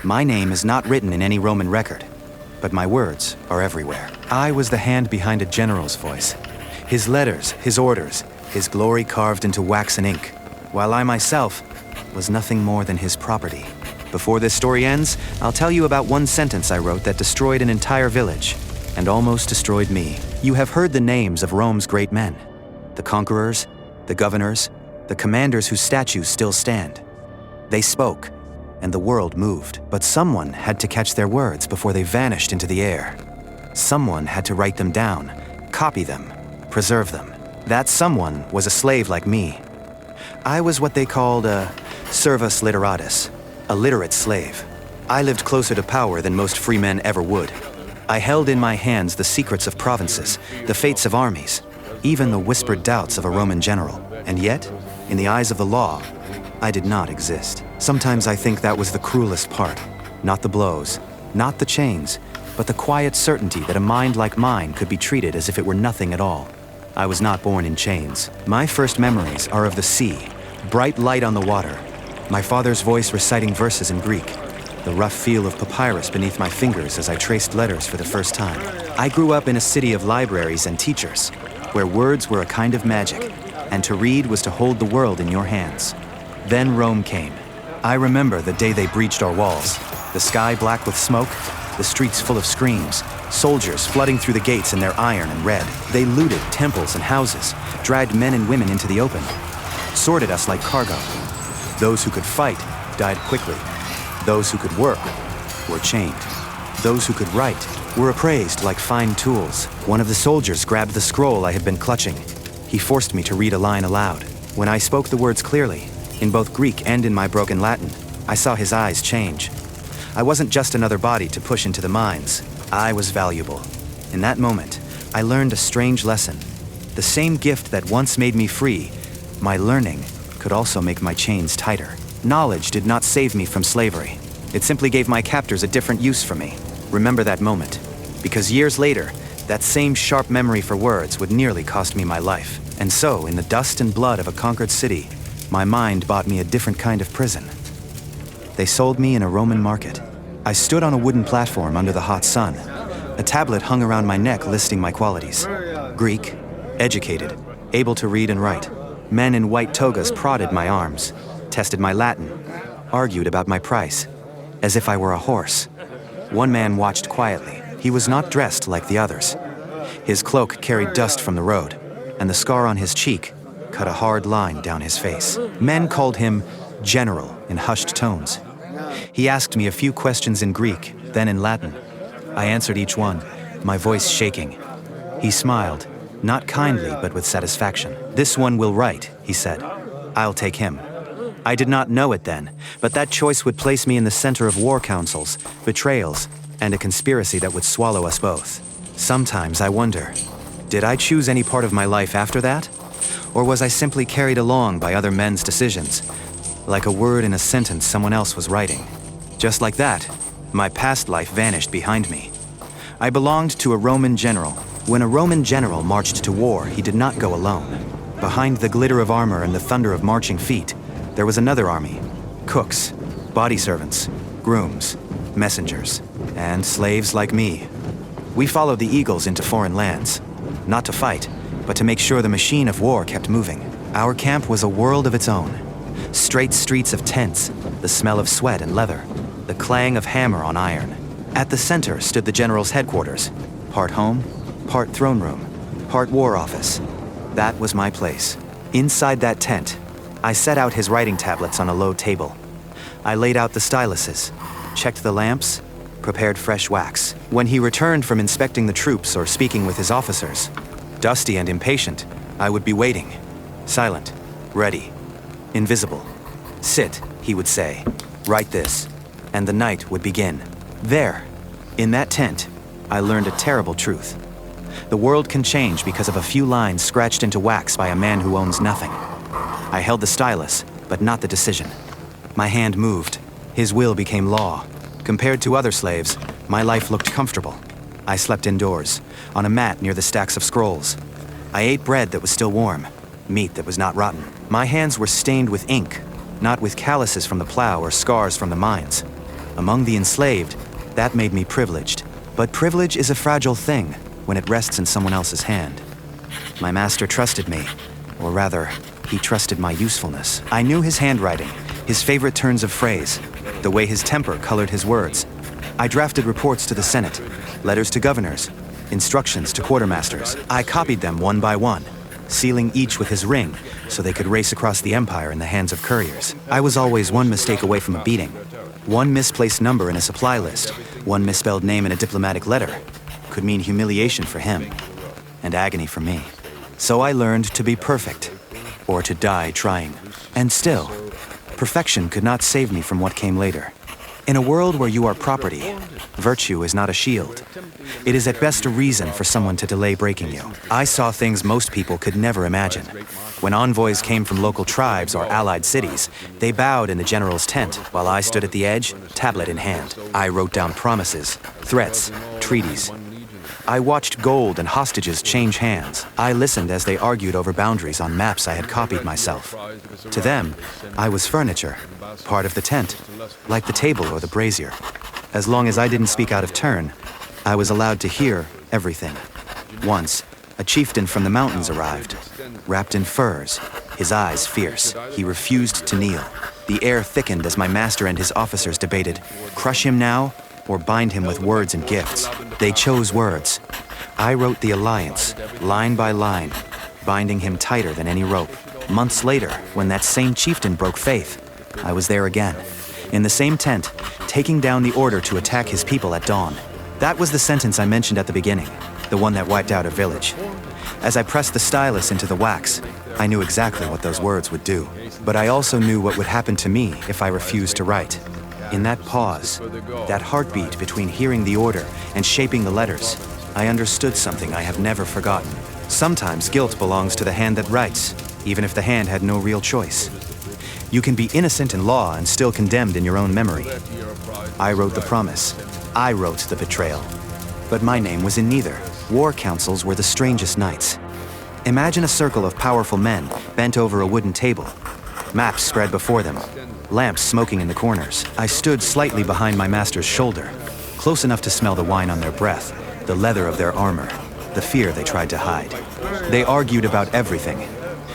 My name is not written in any Roman record, but my words are everywhere. I was the hand behind a general's voice. His letters, his orders, his glory carved into wax and ink, while I myself was nothing more than his property. Before this story ends, I'll tell you about one sentence I wrote that destroyed an entire village, and almost destroyed me. You have heard the names of Rome's great men, the conquerors, the governors, the commanders whose statues still stand. They spoke, and the world moved. But someone had to catch their words before they vanished into the air. Someone had to write them down, copy them, preserve them. That someone was a slave like me. I was what they called a Servus Litteratus, a literate slave. I lived closer to power than most free men ever would. I held in my hands the secrets of provinces, the fates of armies, even the whispered doubts of a Roman general. And yet, in the eyes of the law, I did not exist. Sometimes I think that was the cruelest part. Not the blows, not the chains, but the quiet certainty that a mind like mine could be treated as if it were nothing at all. I was not born in chains. My first memories are of the sea, bright light on the water, my father's voice reciting verses in Greek, the rough feel of papyrus beneath my fingers as I traced letters for the first time. I grew up in a city of libraries and teachers, where words were a kind of magic, and to read was to hold the world in your hands. Then Rome came. I remember the day they breached our walls, the sky black with smoke, the streets full of screams, soldiers flooding through the gates in their iron and red. They looted temples and houses, dragged men and women into the open, sorted us like cargo. Those who could fight died quickly. Those who could work were chained. Those who could write were appraised like fine tools. One of the soldiers grabbed the scroll I had been clutching. He forced me to read a line aloud. When I spoke the words clearly, in both Greek and in my broken Latin, I saw his eyes change. I wasn't just another body to push into the mines. I was valuable. In that moment, I learned a strange lesson. The same gift that once made me free, my learning, could also make my chains tighter. Knowledge did not save me from slavery. It simply gave my captors a different use for me. Remember that moment, because years later, that same sharp memory for words would nearly cost me my life. And so, in the dust and blood of a conquered city, my mind bought me a different kind of prison. They sold me in a Roman market. I stood on a wooden platform under the hot sun. A tablet hung around my neck listing my qualities. Greek, educated, able to read and write. Men in white togas prodded my arms, tested my Latin, argued about my price, as if I were a horse. One man watched quietly. He was not dressed like the others. His cloak carried dust from the road, and the scar on his cheek cut a hard line down his face. Men called him General in hushed tones. He asked me a few questions in Greek, then in Latin. I answered each one, my voice shaking. He smiled, not kindly but with satisfaction. "This one will write," he said. "I'll take him." I did not know it then, but that choice would place me in the center of war councils, betrayals, and a conspiracy that would swallow us both. Sometimes I wonder, did I choose any part of my life after that? Or was I simply carried along by other men's decisions, like a word in a sentence someone else was writing? Just like that, my past life vanished behind me. I belonged to a Roman general. When a Roman general marched to war, he did not go alone. Behind the glitter of armor and the thunder of marching feet, there was another army. Cooks, body servants, grooms, messengers, and slaves like me. We followed the eagles into foreign lands, not to fight, but to make sure the machine of war kept moving. Our camp was a world of its own. Straight streets of tents, the smell of sweat and leather, the clang of hammer on iron. At the center stood the general's headquarters, part home, part throne room, part war office. That was my place. Inside that tent, I set out his writing tablets on a low table. I laid out the styluses, checked the lamps, prepared fresh wax. When he returned from inspecting the troops or speaking with his officers, dusty and impatient, I would be waiting, silent, ready, invisible. "Sit," he would say, "write this," and the night would begin. There, in that tent, I learned a terrible truth. The world can change because of a few lines scratched into wax by a man who owns nothing. I held the stylus, but not the decision. My hand moved. His will became law. Compared to other slaves, my life looked comfortable. I slept indoors, on a mat near the stacks of scrolls. I ate bread that was still warm, meat that was not rotten. My hands were stained with ink, not with calluses from the plow or scars from the mines. Among the enslaved, that made me privileged. But privilege is a fragile thing when it rests in someone else's hand. My master trusted me, or rather, he trusted my usefulness. I knew his handwriting, his favorite turns of phrase, the way his temper colored his words. I drafted reports to the Senate, letters to governors, instructions to quartermasters. I copied them one by one, sealing each with his ring so they could race across the empire in the hands of couriers. I was always one mistake away from a beating. One misplaced number in a supply list, one misspelled name in a diplomatic letter, could mean humiliation for him and agony for me. So I learned to be perfect, or to die trying. And still, perfection could not save me from what came later. In a world where you are property, virtue is not a shield. It is at best a reason for someone to delay breaking you. I saw things most people could never imagine. When envoys came from local tribes or allied cities, they bowed in the general's tent while I stood at the edge, tablet in hand. I wrote down promises, threats, treaties. I watched gold and hostages change hands. I listened as they argued over boundaries on maps I had copied myself. To them, I was furniture, part of the tent, like the table or the brazier. As long as I didn't speak out of turn, I was allowed to hear everything. Once, a chieftain from the mountains arrived, wrapped in furs, his eyes fierce. He refused to kneel. The air thickened as my master and his officers debated, crush him now or bind him with words and gifts. They chose words. I wrote the alliance, line by line, binding him tighter than any rope. Months later, when that same chieftain broke faith, I was there again, in the same tent, taking down the order to attack his people at dawn. That was the sentence I mentioned at the beginning, the one that wiped out a village. As I pressed the stylus into the wax, I knew exactly what those words would do. But I also knew what would happen to me if I refused to write. In that pause, that heartbeat between hearing the order and shaping the letters, I understood something I have never forgotten. Sometimes guilt belongs to the hand that writes, even if the hand had no real choice. You can be innocent in law and still condemned in your own memory. I wrote the promise. I wrote the betrayal. But my name was in neither. War councils were the strangest nights. Imagine a circle of powerful men bent over a wooden table, maps spread before them, lamps smoking in the corners. I stood slightly behind my master's shoulder, close enough to smell the wine on their breath, the leather of their armor, the fear they tried to hide. They argued about everything.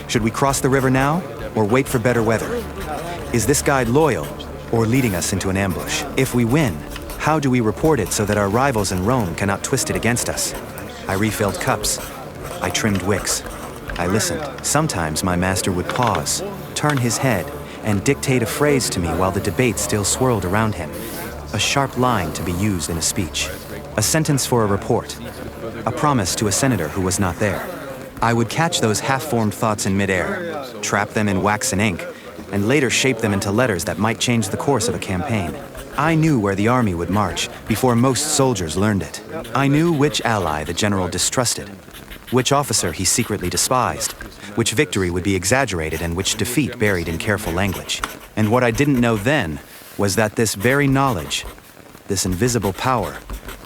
Should we cross the river now, or wait for better weather? Is this guide loyal, or leading us into an ambush? If we win, how do we report it so that our rivals in Rome cannot twist it against us? I refilled cups. I trimmed wicks. I listened. Sometimes my master would pause, turn his head, and dictate a phrase to me while the debate still swirled around him. A sharp line to be used in a speech. A sentence for a report. A promise to a senator who was not there. I would catch those half-formed thoughts in midair, trap them in wax and ink, and later shape them into letters that might change the course of a campaign. I knew where the army would march before most soldiers learned it. I knew which ally the general distrusted, which officer he secretly despised, which victory would be exaggerated and which defeat buried in careful language. And what I didn't know then was that this very knowledge, this invisible power,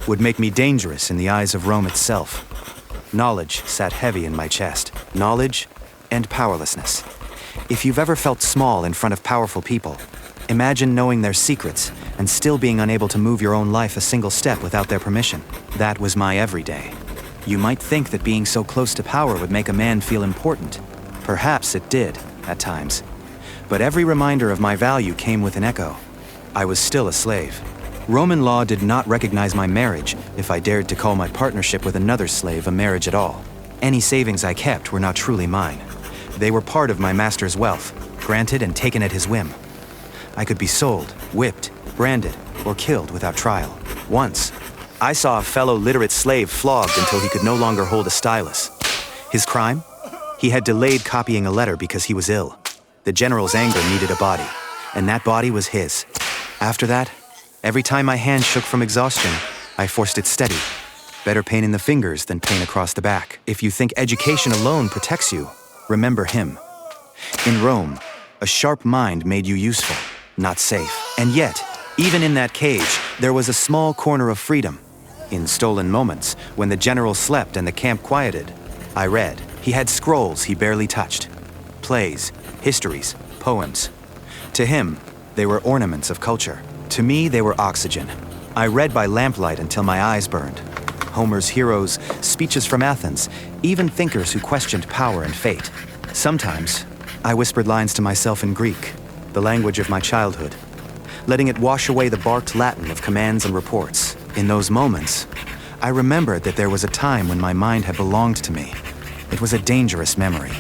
would make me dangerous in the eyes of Rome itself. Knowledge sat heavy in my chest. Knowledge and powerlessness. If you've ever felt small in front of powerful people, imagine knowing their secrets and still being unable to move your own life a single step without their permission. That was my everyday. You might think that being so close to power would make a man feel important. Perhaps it did, at times. But every reminder of my value came with an echo. I was still a slave. Roman law did not recognize my marriage if I dared to call my partnership with another slave a marriage at all. Any savings I kept were not truly mine. They were part of my master's wealth, granted and taken at his whim. I could be sold, whipped, branded, or killed without trial. Once, I saw a fellow literate slave flogged until he could no longer hold a stylus. His crime? He had delayed copying a letter because he was ill. The general's anger needed a body, and that body was his. After that, every time my hand shook from exhaustion, I forced it steady. Better pain in the fingers than pain across the back. If you think education alone protects you, remember him. In Rome, a sharp mind made you useful, not safe. And yet, even in that cage, there was a small corner of freedom. In stolen moments, when the general slept and the camp quieted, I read. He had scrolls he barely touched. Plays, histories, poems. To him, they were ornaments of culture. To me, they were oxygen. I read by lamplight until my eyes burned. Homer's heroes, speeches from Athens, even thinkers who questioned power and fate. Sometimes, I whispered lines to myself in Greek, the language of my childhood, letting it wash away the barked Latin of commands and reports. In those moments, I remembered that there was a time when my mind had belonged to me. It was a dangerous memory,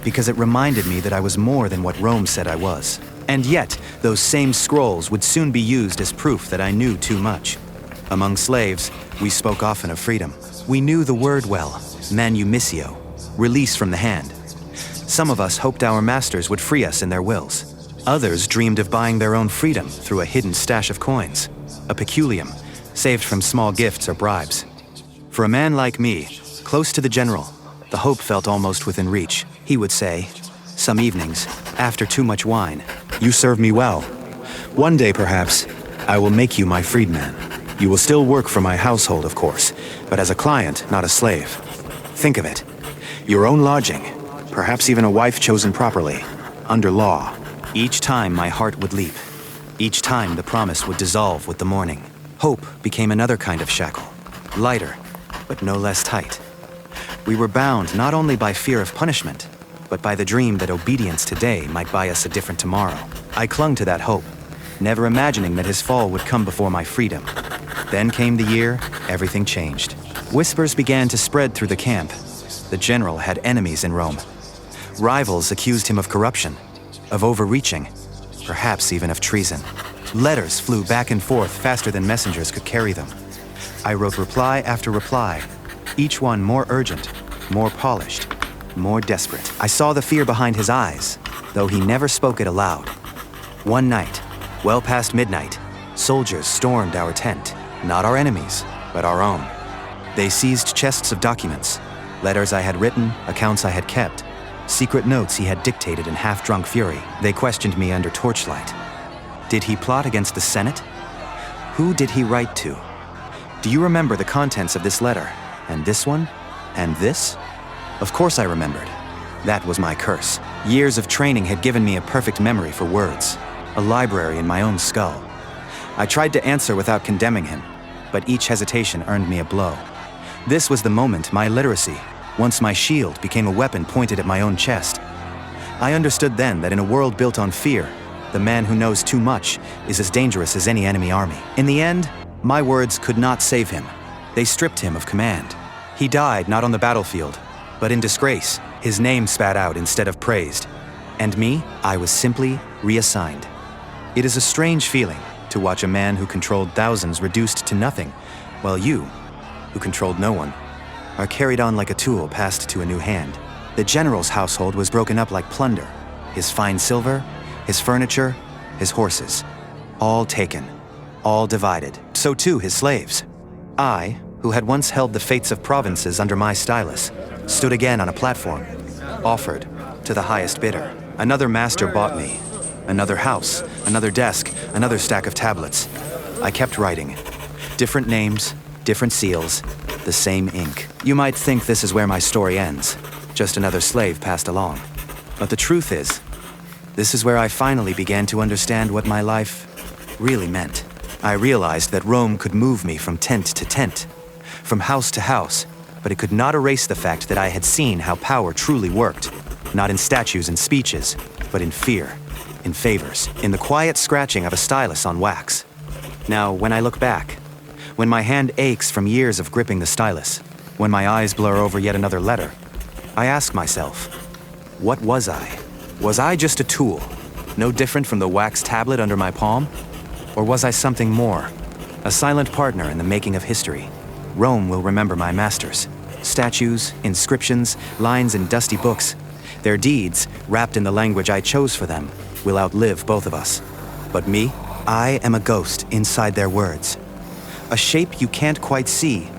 because it reminded me that I was more than what Rome said I was. And yet, those same scrolls would soon be used as proof that I knew too much. Among slaves, we spoke often of freedom. We knew the word well, manumissio, release from the hand. Some of us hoped our masters would free us in their wills. Others dreamed of buying their own freedom through a hidden stash of coins, a peculium, saved from small gifts or bribes. For a man like me, close to the general, the hope felt almost within reach. He would say, some evenings, after too much wine, "You serve me well. One day, perhaps, I will make you my freedman. You will still work for my household, of course, but as a client, not a slave. Think of it. Your own lodging, perhaps even a wife chosen properly, under law." Each time my heart would leap. Each time the promise would dissolve with the morning. Hope became another kind of shackle, lighter, but no less tight. We were bound not only by fear of punishment, but by the dream that obedience today might buy us a different tomorrow. I clung to that hope, never imagining that his fall would come before my freedom. Then came the year, everything changed. Whispers began to spread through the camp. The general had enemies in Rome. Rivals accused him of corruption, of overreaching, perhaps even of treason. Letters flew back and forth faster than messengers could carry them. I wrote reply after reply, each one more urgent, more polished, more desperate. I saw the fear behind his eyes, though he never spoke it aloud. One night, well past midnight, soldiers stormed our tent, not our enemies, but our own. They seized chests of documents, letters I had written, accounts I had kept, secret notes he had dictated in half-drunk fury. They questioned me under torchlight. Did he plot against the Senate? Who did he write to? Do you remember the contents of this letter? And this one? And this? Of course I remembered. That was my curse. Years of training had given me a perfect memory for words, a library in my own skull. I tried to answer without condemning him, but each hesitation earned me a blow. This was the moment my literacy, once my shield, became a weapon pointed at my own chest. I understood then that in a world built on fear, the man who knows too much is as dangerous as any enemy army. In the end, my words could not save him. They stripped him of command. He died not on the battlefield, but in disgrace, his name spat out instead of praised. And me, I was simply reassigned. It is a strange feeling to watch a man who controlled thousands reduced to nothing, while you, who controlled no one, are carried on like a tool passed to a new hand. The general's household was broken up like plunder. His fine silver, his furniture, his horses, all taken, all divided. So too his slaves. I, who had once held the fates of provinces under my stylus, stood again on a platform, offered to the highest bidder. Another master bought me. Another house, another desk, another stack of tablets. I kept writing. Different names, different seals, the same ink. You might think this is where my story ends, just another slave passed along. But the truth is, this is where I finally began to understand what my life really meant. I realized that Rome could move me from tent to tent, from house to house, but it could not erase the fact that I had seen how power truly worked, not in statues and speeches, but in fear, in favors, in the quiet scratching of a stylus on wax. Now, when I look back, when my hand aches from years of gripping the stylus, when my eyes blur over yet another letter, I ask myself, what was I? Was I just a tool, no different from the wax tablet under my palm? Or was I something more, a silent partner in the making of history? Rome will remember my masters. Statues, inscriptions, lines in dusty books. Their deeds, wrapped in the language I chose for them, will outlive both of us. But me, I am a ghost inside their words. A shape you can't quite see,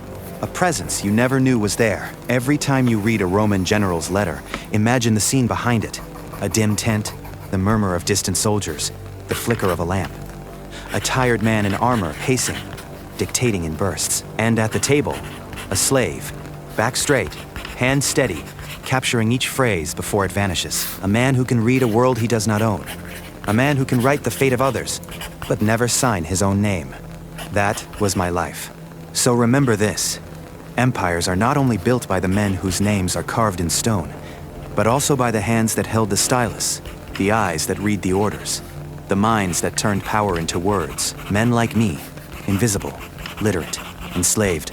a presence you never knew was there. Every time you read a Roman general's letter, imagine the scene behind it. A dim tent, the murmur of distant soldiers, the flicker of a lamp. A tired man in armor pacing, dictating in bursts. And at the table, a slave, back straight, hand steady, capturing each phrase before it vanishes. A man who can read a world he does not own. A man who can write the fate of others, but never sign his own name. That was my life. So remember this. Empires are not only built by the men whose names are carved in stone, but also by the hands that held the stylus, the eyes that read the orders, the minds that turned power into words. Men like me, invisible, literate, enslaved,